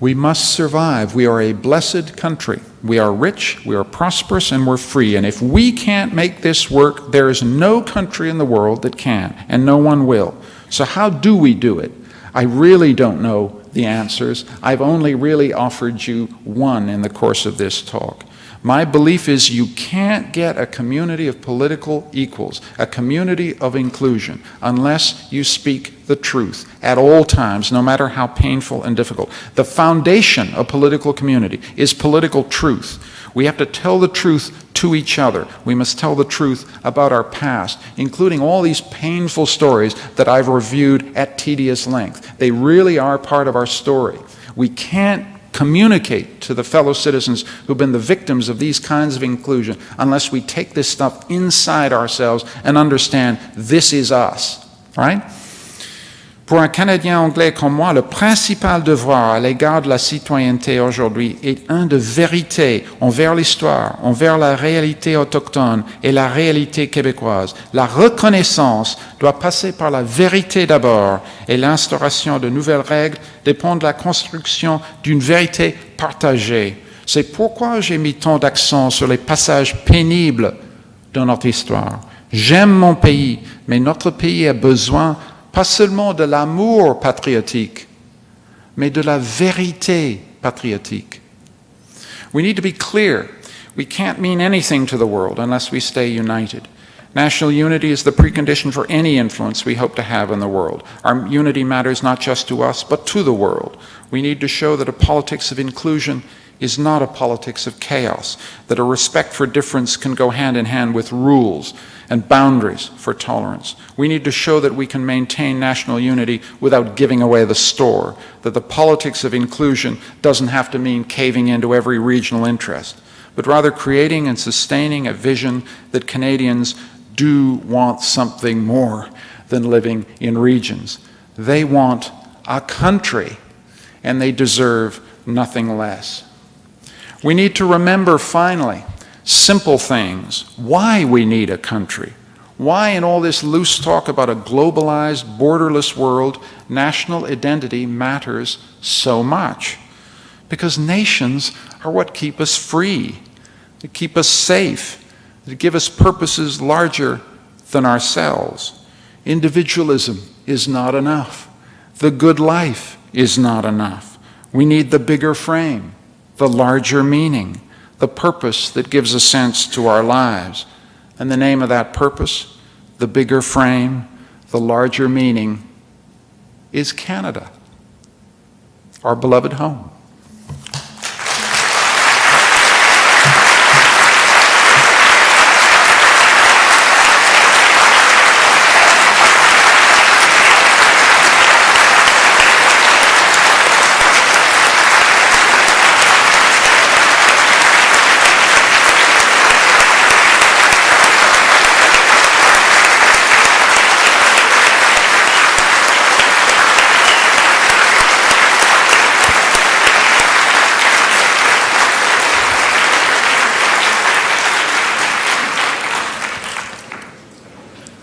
We must survive. We are a blessed country. We are rich, we are prosperous, and we're free. And if we can't make this work, there is no country in the world that can, and no one will. So how do we do it? I really don't know the answers. I've only really offered you one in the course of this talk. My belief is you can't get a community of political equals, a community of inclusion, unless you speak the truth at all times, no matter how painful and difficult. The foundation of political community is political truth. We have to tell the truth to each other. We must tell the truth about our past, including all these painful stories that I've reviewed at tedious length. They really are part of our story. We can't communicate to the fellow citizens who've been the victims of these kinds of inclusion unless we take this stuff inside ourselves and understand this is us, right? Pour un Canadien anglais comme moi, le principal devoir à l'égard de la citoyenneté aujourd'hui est un de vérité envers l'histoire, envers la réalité autochtone et la réalité québécoise. La reconnaissance doit passer par la vérité d'abord et l'instauration de nouvelles règles dépend de la construction d'une vérité partagée. C'est pourquoi j'ai mis tant d'accent sur les passages pénibles de notre histoire. J'aime mon pays, mais notre pays a besoin pas seulement de l'amour patriotique, mais de la vérité patriotique. We need to be clear. We can't mean anything to the world unless we stay united. National unity is the precondition for any influence we hope to have in the world. Our unity matters not just to us, but to the world. We need to show that a politics of inclusion is not a politics of chaos, that a respect for difference can go hand in hand with rules and boundaries for tolerance. We need to show that we can maintain national unity without giving away the store, that the politics of inclusion doesn't have to mean caving into every regional interest, but rather creating and sustaining a vision that Canadians do want something more than living in regions. They want a country, and they deserve nothing less. We need to remember, finally, simple things, why we need a country. Why in all this loose talk about a globalized, borderless world, national identity matters so much. Because nations are what keep us free, that keep us safe, that give us purposes larger than ourselves. Individualism is not enough. The good life is not enough. We need the bigger frame, the larger meaning, the purpose that gives a sense to our lives. And the name of that purpose, the bigger frame, the larger meaning, is Canada, our beloved home.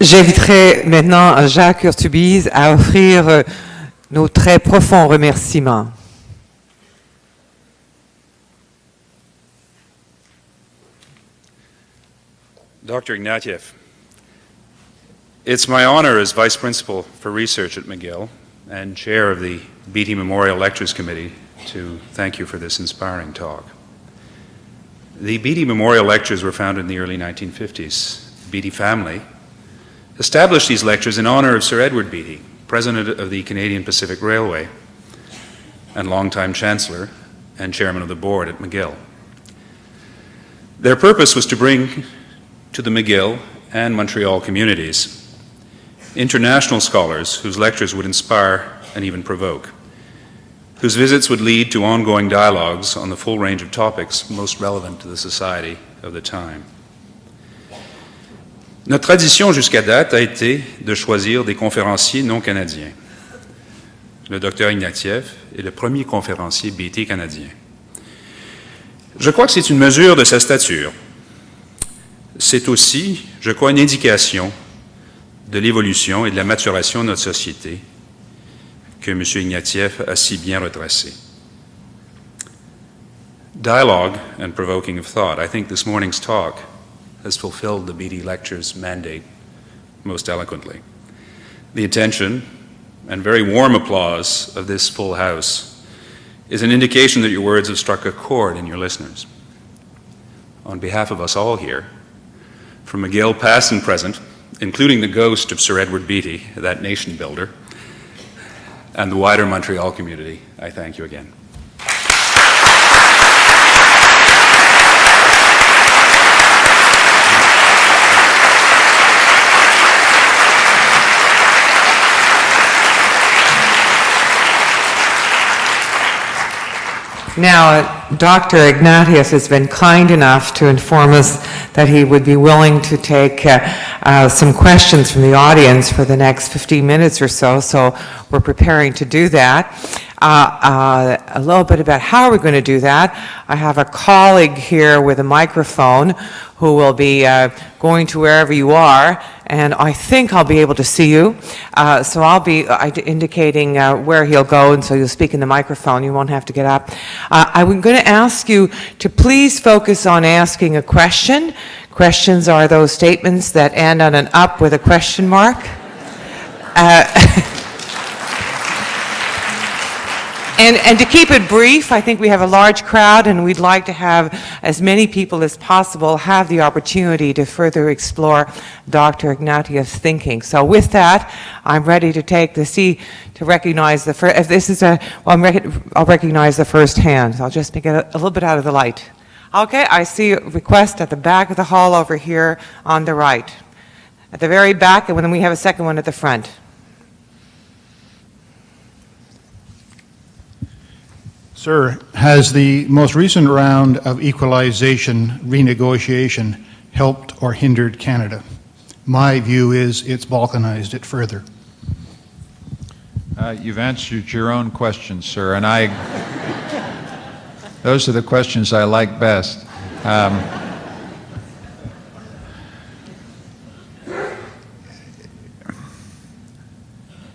J'inviterai maintenant Jacques Urtubise à offrir nos très profonds remerciements. Dr. Ignatieff, it's my honor as Vice Principal for Research at McGill and Chair of the Beatty Memorial Lectures Committee to thank you for this inspiring talk. The Beatty Memorial Lectures were founded in the early 1950s. The Beatty family established these lectures in honor of Sir Edward Beatty, President of the Canadian Pacific Railway and longtime Chancellor and Chairman of the Board at McGill. Their purpose was to bring to the McGill and Montreal communities international scholars whose lectures would inspire and even provoke, whose visits would lead to ongoing dialogues on the full range of topics most relevant to the society of the time. Notre tradition jusqu'à date a été de choisir des conférenciers non canadiens. Le Dr Ignatieff est le premier conférencier Beatty canadien. Je crois que c'est une mesure de sa stature. C'est aussi, je crois, une indication de l'évolution et de la maturation de notre société que M. Ignatieff a si bien retracé. Dialogue and provoking of thought. I think this morning's talk has fulfilled the Beatty Lecture's mandate most eloquently. The attention and very warm applause of this full house is an indication that your words have struck a chord in your listeners. On behalf of us all here, from McGill past and present, including the ghost of Sir Edward Beatty, that nation builder, and the wider Montreal community, I thank you again. Now, Dr. Ignatieff has been kind enough to inform us that he would be willing to take some questions from the audience for the next 15 minutes or so, so we're preparing to do that. A little bit about how we're going to do that. I have a colleague here with a microphone who will be going to wherever you are, and I think I'll be able to see you. So I'll be indicating where he'll go, and so you'll speak in the microphone. You won't have to get up. I'm going to ask you to please focus on asking a question. Questions are those statements that end on an up with a question mark. And to keep it brief, I think we have a large crowd and we'd like to have as many people as possible have the opportunity to further explore Dr. Ignatieff's thinking. So with that, I'm ready to take the seat to recognize the first, if this is a, well, I'll recognize the first hand. So I'll just make it a little bit out of the light. Okay, I see a request at the back of the hall over here on the right. At the very back, and then we have a second one at the front. Sir, has the most recent round of equalization renegotiation helped or hindered Canada? My view is it's balkanized it further. You've answered your own question, sir, and those are the questions I like best.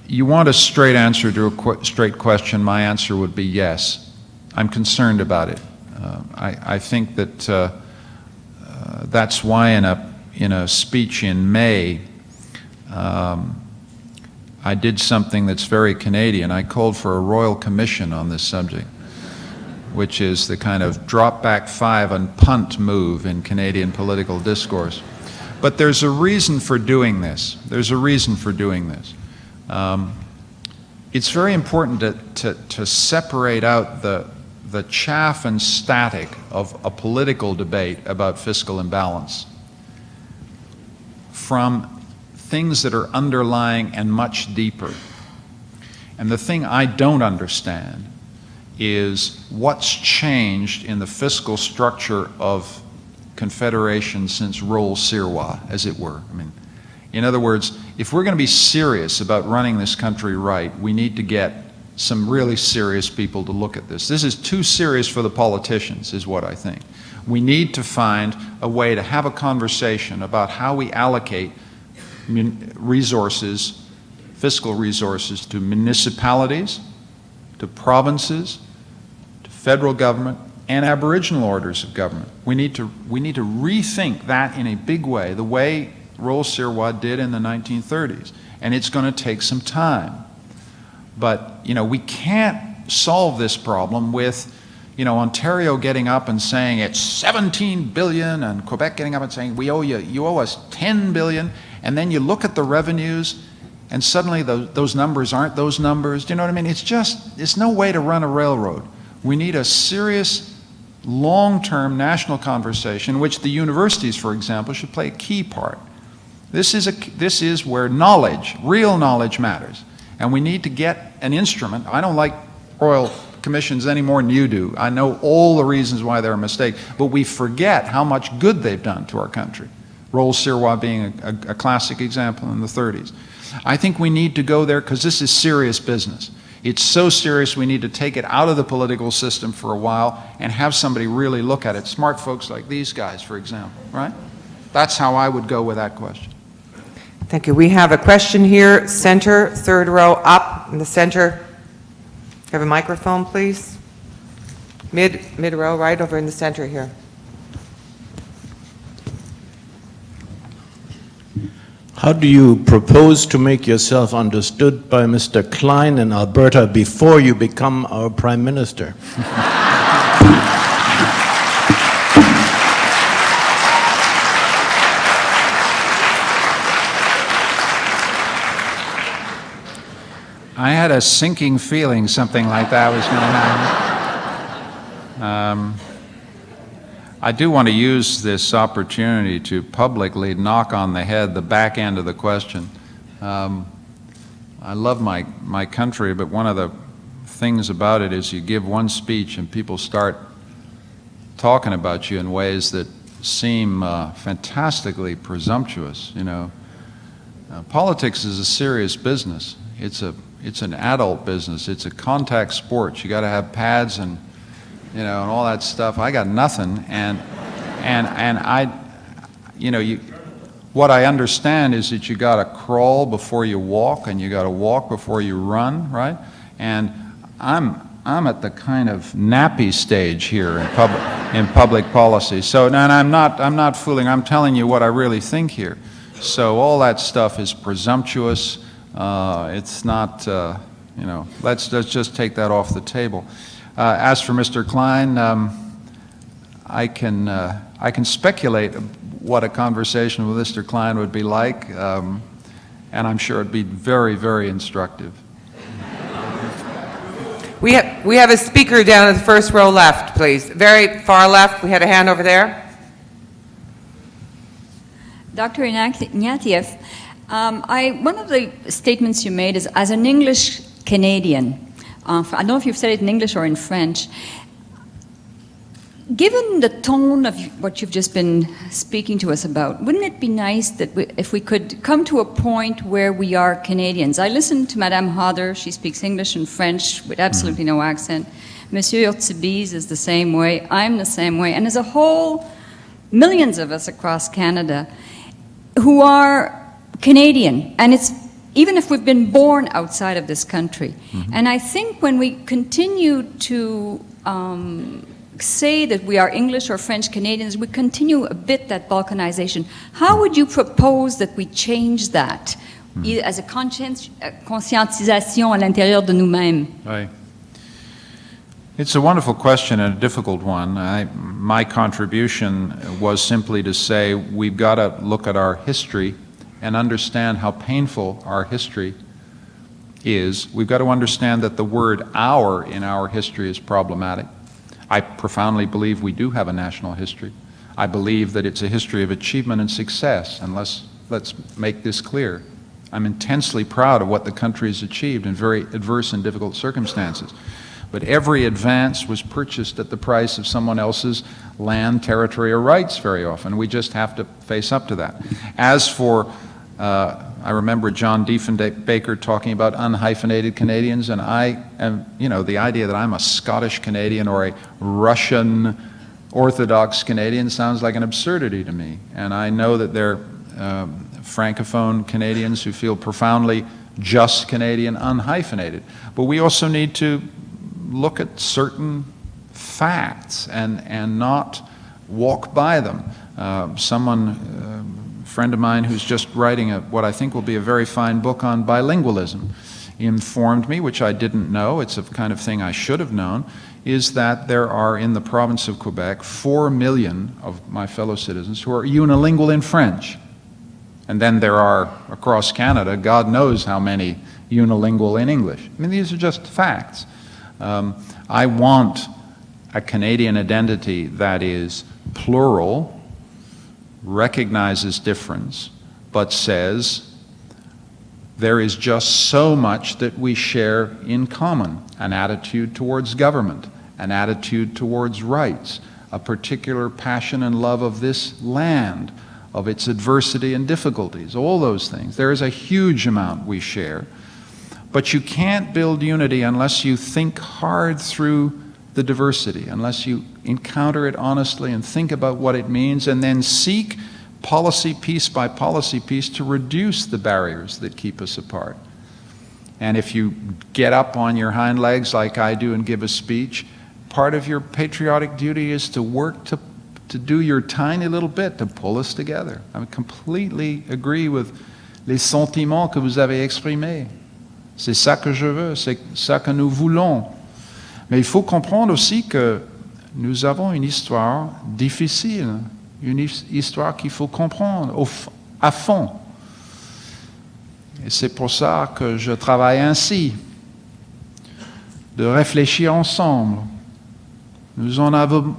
You want a straight answer to a straight question, my answer would be yes. I'm concerned about it. I think that that's why in a speech in May, I did something that's very Canadian. I called for a royal commission on this subject, which is the kind of drop back five and punt move in Canadian political discourse. But there's a reason for doing this. There's a reason for doing this. It's very important to separate out the chaff and static of a political debate about fiscal imbalance from things that are underlying and much deeper. And the thing I don't understand is what's changed in the fiscal structure of Confederation since Rolles-Sirois, as it were. I mean, in other words, if we're going to be serious about running this country right, we need to get some really serious people to look at this. This is too serious for the politicians, is what I think. We need to find a way to have a conversation about how we allocate resources, fiscal resources, to municipalities, to provinces, to federal government, and Aboriginal orders of government. We need to rethink that in a big way, the way Rolles-Sirois did in the 1930s, and it's going to take some time. But, you know, we can't solve this problem with, you know, Ontario getting up and saying it's 17 billion and Quebec getting up and saying you owe us 10 billion, and then you look at the revenues and suddenly those numbers aren't those numbers. Do you know what I mean? It's no way to run a railroad. We need a serious long-term national conversation in which the universities, for example, should play a key part. This is where knowledge, real knowledge matters. And we need to get an instrument. I don't like royal commissions any more than you do. I know all the reasons why they're a mistake, but we forget how much good they've done to our country. Rolls-Sirois being a classic example in the 30s. I think we need to go there because this is serious business. It's so serious we need to take it out of the political system for a while and have somebody really look at it. Smart folks like these guys, for example, right? That's how I would go with that question. Thank you. We have a question here, center, third row up in the center. Have a microphone, please. Mid row, right over in the center here. How do you propose to make yourself understood by Mr. Klein in Alberta before you become our Prime Minister? I had a sinking feeling something like that was going to happen. I do want to use this opportunity to publicly knock on the head the back end of the question. I love my country, but one of the things about it is you give one speech and people start talking about you in ways that seem fantastically presumptuous. You know, politics is a serious business. It's an adult business. It's a contact sport. You got to have pads and and all that stuff. I got nothing, and I, what I understand is that you got to crawl before you walk, and you got to walk before you run, right? And I'm at the kind of nappy stage here in public policy. So, and I'm not fooling. I'm telling you what I really think here. So all that stuff is presumptuous. It's not, let's just take that off the table. As for Mr. Klein, I can speculate what a conversation with Mr. Klein would be like, and I'm sure it'd be very, very instructive. We have a speaker down at the first row left, please. Very far left. We had a hand over there. Dr. Ignatieff, one of the statements you made is, as an English Canadian, I don't know if you've said it in English or in French, given the tone of what you've just been speaking to us about, wouldn't it be nice that if we could come to a point where we are Canadians? I listened to Madame Hodder. She speaks English and French with absolutely no accent. Monsieur Urtubise is the same way. I'm the same way. And as a whole, millions of us across Canada who are Canadian, and it's even if we've been born outside of this country. And I think when we continue to say that we are English or French Canadians, we continue a bit that balkanization. How would you propose that we change that as a conscientisation à l'intérieur de nous-mêmes? Right. It's a wonderful question and a difficult one. My contribution was simply to say we've got to look at our history and understand how painful our history is. We've got to understand that the word "our" in our history is problematic. I profoundly believe we do have a national history. I believe that it's a history of achievement and success, and let's make this clear. I'm intensely proud of what the country has achieved in very adverse and difficult circumstances. But every advance was purchased at the price of someone else's land, territory, or rights very often. We just have to face up to that. As for, I remember John Diefenbaker talking about unhyphenated Canadians, and I am, the idea that I'm a Scottish Canadian or a Russian Orthodox Canadian sounds like an absurdity to me. And I know that there are Francophone Canadians who feel profoundly just Canadian, unhyphenated. But we also need to look at certain facts and not walk by them. A friend of mine who's just writing what I think will be a very fine book on bilingualism informed me, which I didn't know, it's a kind of thing I should have known, is that there are in the province of Quebec 4 million of my fellow citizens who are unilingual in French. And then there are, across Canada, God knows how many unilingual in English. I mean, these are just facts. I want a Canadian identity that is plural, recognizes difference, but says there is just so much that we share in common. An attitude towards government, an attitude towards rights, a particular passion and love of this land, of its adversity and difficulties, all those things. There is a huge amount we share. But you can't build unity unless you think hard through the diversity, unless you encounter it honestly and think about what it means, and then seek policy piece by policy piece to reduce the barriers that keep us apart. And if you get up on your hind legs like I do and give a speech, part of your patriotic duty is to work to do your tiny little bit to pull us together. I completely agree with les sentiments que vous avez exprimés. C'est ça que je veux, c'est ça que nous voulons. Mais il faut comprendre aussi que nous avons une histoire difficile, une histoire qu'il faut comprendre à fond. Et c'est pour ça que je travaille ainsi, de réfléchir ensemble. Nous en avons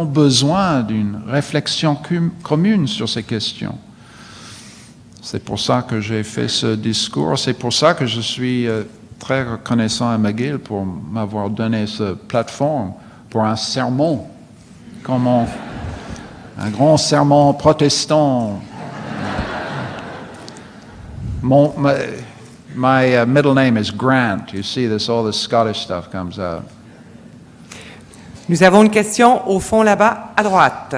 besoin d'une réflexion commune sur ces questions. C'est pour ça que j'ai fait ce discours. C'est pour ça que je suis très reconnaissant à McGill pour m'avoir donné cette plateforme pour un sermon, comme un grand sermon protestant. My middle name is Grant. You see this, all this Scottish stuff comes out. Nous avons une question au fond là-bas, à droite.